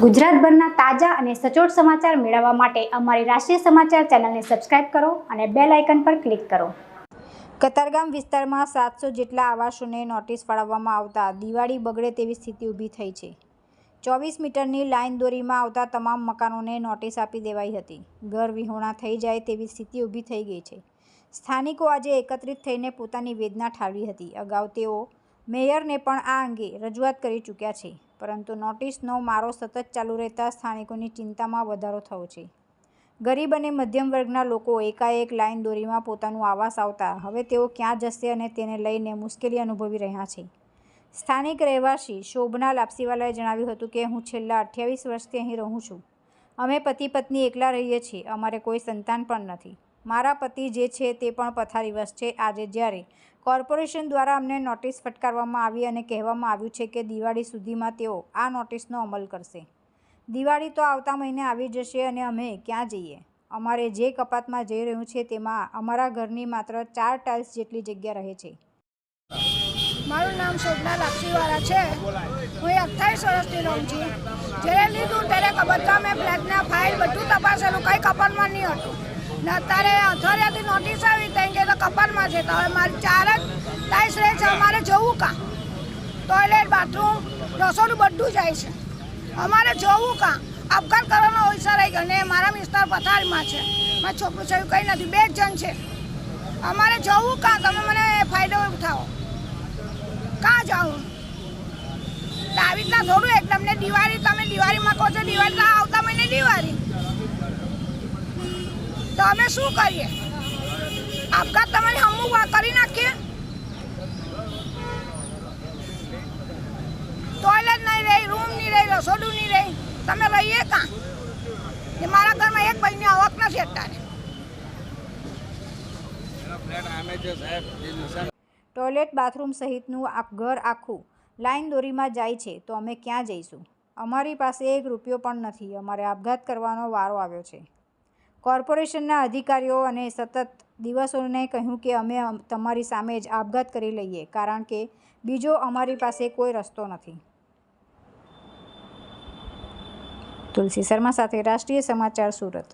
ગુજરાતભરના તાજા અને સચોટ સમાચાર મેળવવા માટે અમારી રાષ્ટ્રીય સમાચાર ચેનલને સબસ્ક્રાઇબ કરો અને બેલ આઇકન પર ક્લિક કરો। કતારગામ વિસ્તારમાં 700 જેટલા આવાસોને નોટિસ ફાળવવામાં આવતા દિવાળી બગડે તેવી સ્થિતિ ઊભી થઈ છે। 24 મીટરની લાઇન દોરીમાં આવતા તમામ મકાનોને નોટિસ આપી દેવાઈ હતી। ઘર વિહોણા થઈ જાય તેવી સ્થિતિ ઊભી થઈ ગઈ છે। સ્થાનિકો આજે એકત્રિત થઈને પોતાની વેદના ઠાલવી હતી। અગાઉ તેઓ મેયરને પણ આ અંગે રજૂઆત કરી ચૂક્યા છે, પરંતુ નોટિસનો મારો સતત ચાલુ રહેતા સ્થાનિકોની ચિંતામાં વધારો થયો છે। ગરીબ અને મધ્યમ વર્ગના લોકો એકાએક લાઇન દોરીમાં પોતાનું આવાસ આવતા હવે તેઓ ક્યાં જશે અને તેને લઈને મુશ્કેલી અનુભવી રહ્યા છે। સ્થાનિક રહેવાસી શોભના લાપસીવાલાએ જણાવ્યું હતું કે હું છેલ્લા 28 વર્ષથી અહીં રહું છું। અમે પતિ પત્ની એકલા રહીએ છીએ। અમારે કોઈ સંતાન પણ નથી। મારા પતિ જે છે તે પણ પથારીવશ છે। આજે જ્યારે કોર્પોરેશન દ્વારા અમને નોટિસ ફટકારવામાં આવી અને કહેવામાં આવ્યું છે કે દિવાળી સુધીમાં તેઓ આ નોટિસનો અમલ કરશે। દિવાળી તો આવતા મહિને આવી જશે અને અમે ક્યાં જઈએ? અમારે જે કપાતમાં જઈ રહ્યું છે તેમાં અમારા ઘરની માત્ર 4 ટાઇલ્સ જેટલી જગ્યા રહે છે। મારું નામ શોભના લાપસીવાળા છે। હું 28 વર્ષથી રહું છું। જ્યારે લીધું ત્યારે બધા મેં ફ્લેટના ફાઇલ બધું તપાસેલું, કંઈ કપાતમાં નહીં હતું ને અત્યારે અઠવાડિયાથી નોટિસ આવી ત્યાં કે કપાતમાં છે। તો હવે મારી 4 જ ટાઇલ્સ રહે છે। અમારે જવું કાં? ટોયલેટ, બાથરૂમ, રસોડું બધું જાય છે। અમારે જવું કાં? આપઘાત કરવાનો વિચાર આવી ગયો ને મારા વિસ્તાર પથારીમાં છે। મારા છોકરું છે કંઈ નથી, 2 જ જણ છે। અમારે જવું કાં? તમે મને ફાયદો ઉઠાવો, કાં જાઉં? આવી રીતના થોડું એકદમ ને દિવાળી તમે દિવાળીમાં કહો છો, દિવાળી આવતા મહિને દિવાળી તો અમે શું કરીએ? આપઘાત તમારી હમું કરી નાખીએ? ટોયલેટ નહીં રહી, રૂમ નહીં રહી, રસોડું નહીં રહી, તમે રહીએ કાં? ને મારા ઘરમાં એક પૈસાની આવક નથી અત્યારે। ટોયલેટ, બાથરૂમ સહિતનું ઘર આખું લાઇન દોરીમાં જાય છે તો અમે ક્યાં જઈશું? અમારી પાસે 1 રૂપિયો પણ નથી। અમારે આપઘાત કરવાનો વારો આવ્યો છે। કોર્પોરેશનના અધિકારીઓ અને સતત દિવસોને કહ્યું કે અમે તમારી સામે જ આપઘાત કરી લઈએ, કારણ કે બીજો અમારી પાસે કોઈ રસ્તો નથી। તુલસી શર્મા સાથે રાષ્ટ્રીય સમાચાર, સુરત।